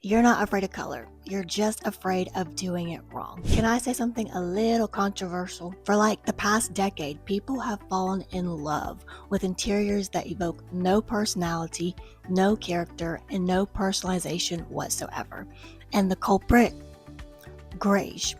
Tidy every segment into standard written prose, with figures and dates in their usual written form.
You're not afraid of color. You're just afraid of doing it wrong. Can I say something a little controversial? For like the past decade, people have fallen in love with interiors that evoke no personality, no character, and no personalization whatsoever. And the culprit, Greige.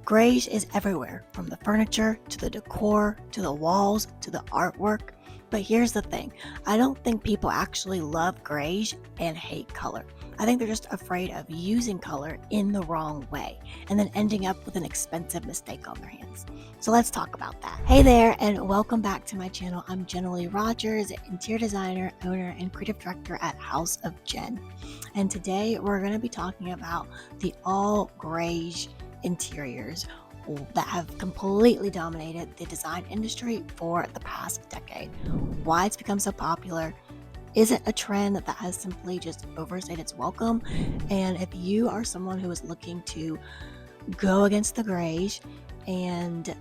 Greige is everywhere, from the furniture to the decor to the walls to the artwork. But here's the thing, I don't think people actually love greige and hate color. I think they're just afraid of using color in the wrong way and then ending up with an expensive mistake on their hands. So let's talk about that. Hey there, and welcome back to my channel. I'm Jenn Rogers, interior designer, owner, and creative director at House of Jenn. And today we're going to be talking about the all greige interiors that have completely dominated the design industry for the past decade. Why it's become so popular, is it a trend that has simply just overstayed its welcome? And if you are someone who is looking to go against the greige and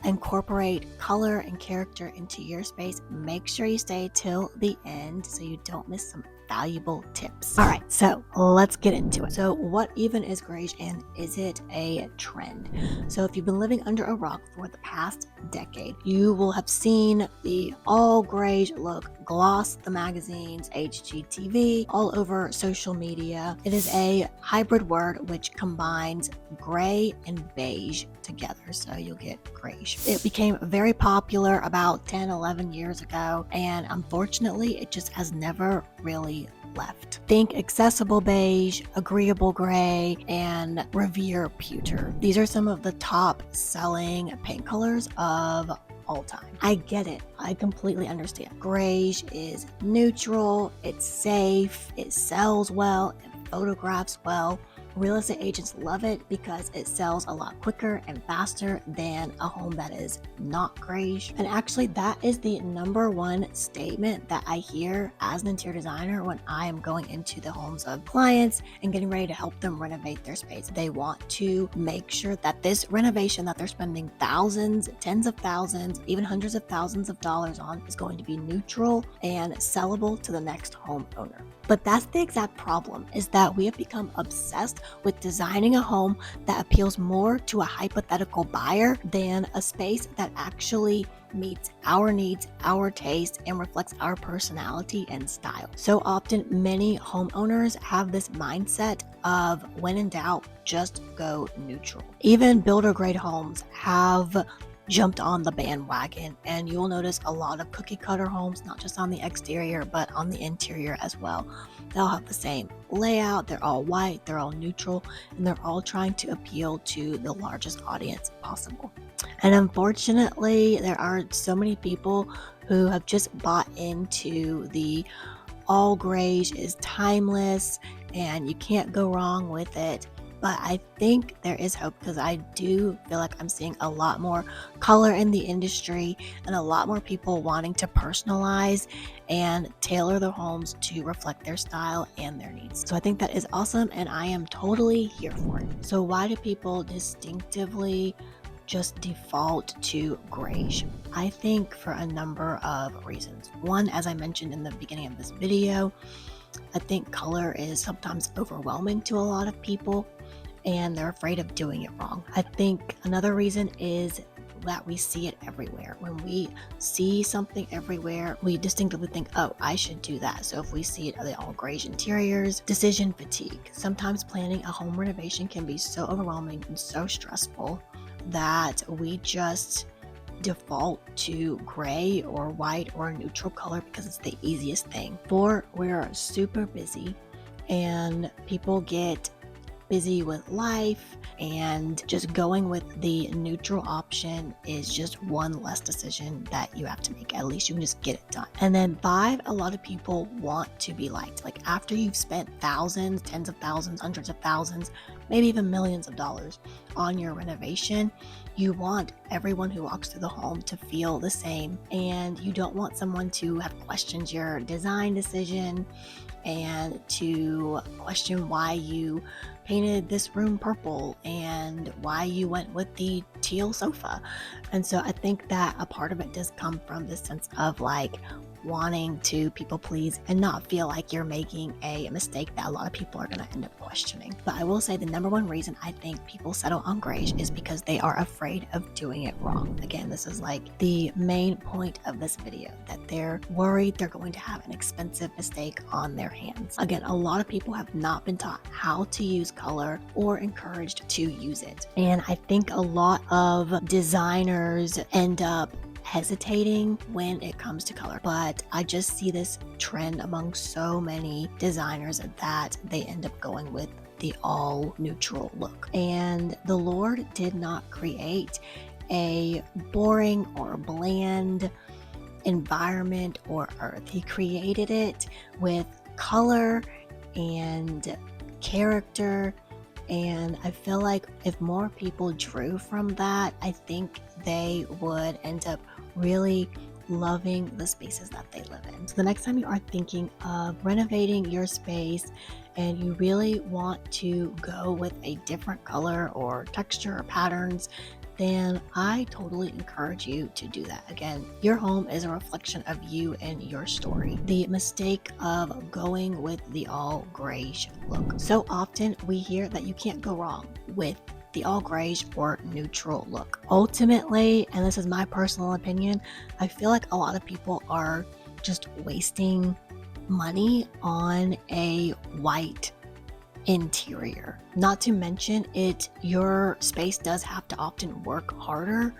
incorporate color and character into your space, make sure you stay till the end so you don't miss some valuable tips. All right, so let's get into it. So what even is greige, and is it a trend? So if you've been living under a rock for the past decade, you will have seen the all greige look gloss the magazines, HGTV, all over social media. It is a hybrid word which combines gray and beige together, so you'll get greige. It became very popular about 10-11 years ago, and unfortunately it just has never really left. Think accessible beige, agreeable gray, and revere pewter. These are some of the top selling paint colors of all time. I get it. I completely understand. Greige is neutral, it's safe, it sells well, it photographs well. Real estate agents love it because it sells a lot quicker and faster than a home that is not greige. And actually, that is the number one statement that I hear as an interior designer when I am going into the homes of clients and getting ready to help them renovate their space. They want to make sure that this renovation that they're spending thousands, tens of thousands, even hundreds of thousands of dollars on is going to be neutral and sellable to the next homeowner. But that's the exact problem, is that we have become obsessed with designing a home that appeals more to a hypothetical buyer than a space that actually meets our needs, our taste, and reflects our personality and style. So often, many homeowners have this mindset of, when in doubt, just go neutral. Even builder grade homes have jumped on the bandwagon, and you'll notice a lot of cookie cutter homes, not just on the exterior but on the interior as well. They'll have the same layout, they're all white, they're all neutral, and they're all trying to appeal to the largest audience possible. And unfortunately, there are so many people who have just bought into the all greige is timeless and you can't go wrong with it. But I think there is hope, because I do feel like I'm seeing a lot more color in the industry and a lot more people wanting to personalize and tailor their homes to reflect their style and their needs. So I think that is awesome, and I am totally here for it. So why do people distinctively just default to greige? I think for a number of reasons. One, as I mentioned in the beginning of this video, I think color is sometimes overwhelming to a lot of people and they're afraid of doing it wrong. I think another reason is that we see it everywhere. When we see something everywhere, we distinctively think, oh, I should do that. So if we see it, are they all greige interiors? Decision fatigue. Sometimes planning a home renovation can be so overwhelming and so stressful that we just default to gray or white or a neutral color because it's the easiest thing. 4, we're super busy and people get busy with life, and just going with the neutral option is just one less decision that you have to make. At least you can just get it done. And then 5, a lot of people want to be liked. Like, after you've spent thousands, tens of thousands, hundreds of thousands, maybe even millions of dollars on your renovation, you want everyone who walks through the home to feel the same, and you don't want someone to have questioned your design decision and to question why you painted this room purple and why you went with the teal sofa. And so I think that a part of it does come from this sense of like wanting to people please and not feel like you're making a mistake that a lot of people are going to end up questioning. But I will say the number one reason I think people settle on greige is because they are afraid of doing it wrong. Again, this is like the main point of this video, that they're worried they're going to have an expensive mistake on their hands. Again, a lot of people have not been taught how to use color or encouraged to use it. And I think a lot of designers end up hesitating when it comes to color, but I just see this trend among so many designers that they end up going with the all neutral look. And the Lord did not create a boring or bland environment or earth. He created it with color and character, and I feel like if more people drew from that, I think they would end up really loving the spaces that they live in. So the next time you are thinking of renovating your space and you really want to go with a different color or texture or patterns, then I totally encourage you to do that. Again, your home is a reflection of you and your story. The mistake of going with the all greige look. So often we hear that you can't go wrong with the all greige or neutral look. Ultimately, and this is my personal opinion, I feel like a lot of people are just wasting money on a white interior. Not to mention your space does have to often work harder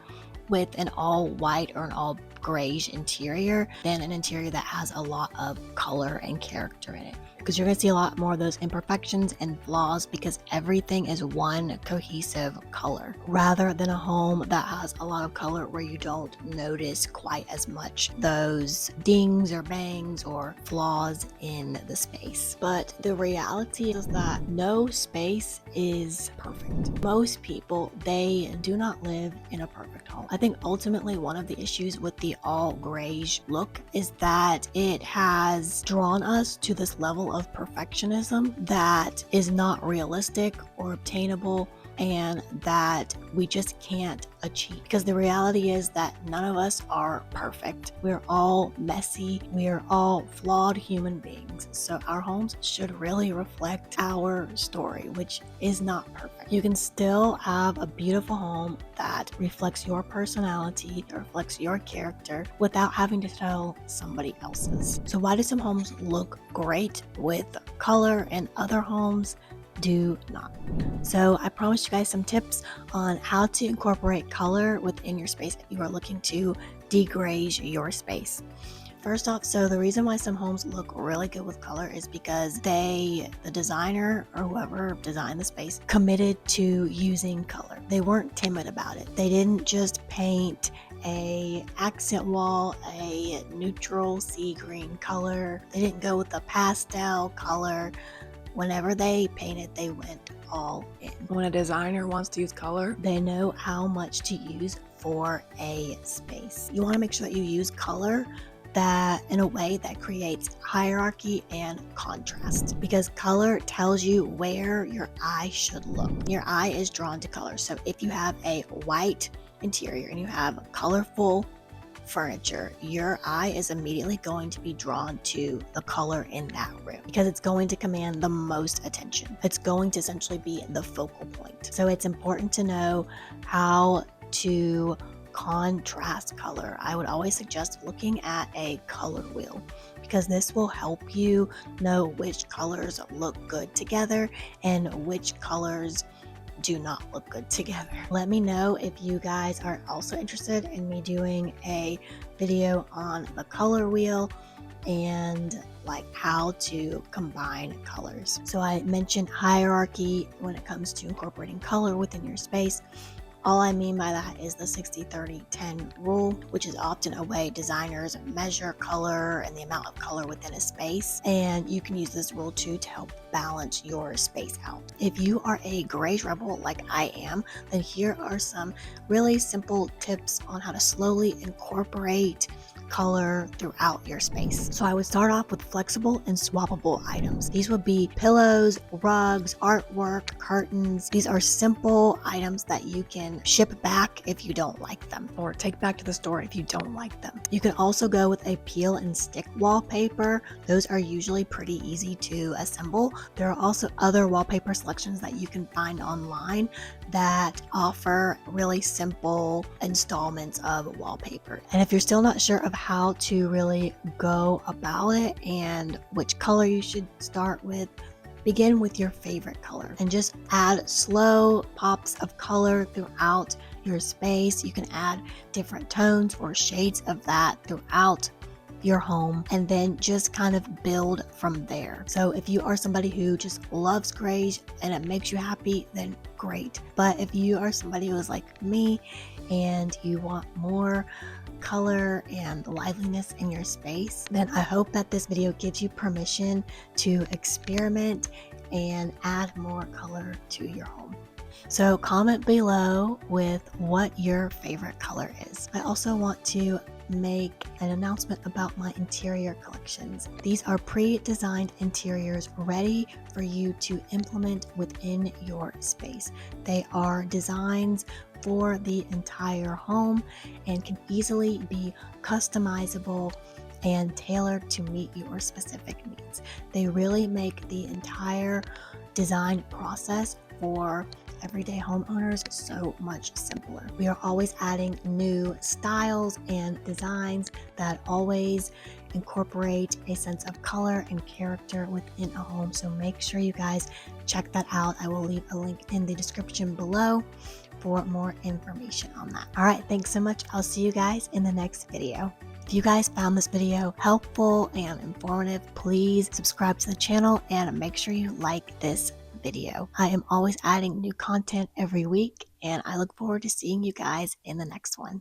with an all white or an all greige interior than an interior that has a lot of color and character in it, because you're going to see a lot more of those imperfections and flaws because everything is one cohesive color, rather than a home that has a lot of color where you don't notice quite as much those dings or bangs or flaws in the space. But the reality is that no space is perfect. Most people, they do not live in a perfect home. I think ultimately one of the issues with the all greige look is that it has drawn us to this level of perfectionism that is not realistic or obtainable, and that we just can't achieve, because the reality is that none of us are perfect. We're all messy. We are all flawed human beings. So our homes should really reflect our story, which is not perfect. You can still have a beautiful home that reflects your personality, that reflects your character, without having to tell somebody else's. So why do some homes look great with color and other homes do not? So I promised you guys some tips on how to incorporate color within your space if you are looking to degreige your space. First off, so the reason why some homes look really good with color is because the designer or whoever designed the space committed to using color. They weren't timid about it. They didn't just paint a accent wall a neutral sea green color. They didn't go with a pastel color. Whenever they painted, they went all in. When a designer wants to use color, they know how much to use for a space. You want to make sure that you use color that in a way that creates hierarchy and contrast, because color tells you where your eye should look. Your eye is drawn to color. So if you have a white interior and you have colorful furniture, your eye is immediately going to be drawn to the color in that room because it's going to command the most attention. It's going to essentially be the focal point. So it's important to know how to contrast color. I would always suggest looking at a color wheel, because this will help you know which colors look good together and which colors do not look good together. Let me know if you guys are also interested in me doing a video on the color wheel and like how to combine colors. So I mentioned hierarchy when it comes to incorporating color within your space. All I mean by that is the 60-30-10 rule, which is often a way designers measure color and the amount of color within a space. And you can use this rule too to help balance your space out. If you are a greige rebel like I am, then here are some really simple tips on how to slowly incorporate color throughout your space. So I would start off with flexible and swappable items. These would be pillows, rugs, artwork, curtains. These are simple items that you can ship back if you don't like them, or take back to the store if you don't like them. You can also go with a peel and stick wallpaper. Those are usually pretty easy to assemble. There are also other wallpaper selections that you can find online that offer really simple installments of wallpaper. And if you're still not sure of how to really go about it and which color you should start with, begin with your favorite color and just add slow pops of color throughout your space. You can add different tones or shades of that throughout your home and then just kind of build from there. So if you are somebody who just loves greige and it makes you happy, then great. But if you are somebody who is like me and you want more color and liveliness in your space, then I hope that this video gives you permission to experiment and add more color to your home. So comment below with what your favorite color is. I also want to make an announcement about my interior collections. These are pre-designed interiors ready for you to implement within your space. They are designs for the entire home and can easily be customizable and tailored to meet your specific needs. They really make the entire design process for everyday homeowners so much simpler. We are always adding new styles and designs that always incorporate a sense of color and character within a home. So make sure you guys check that out. I will leave a link in the description below for more information on that. All right, thanks so much. I'll see you guys in the next video. If you guys found this video helpful and informative, please subscribe to the channel and make sure you like this video. I am always adding new content every week and I look forward to seeing you guys in the next one.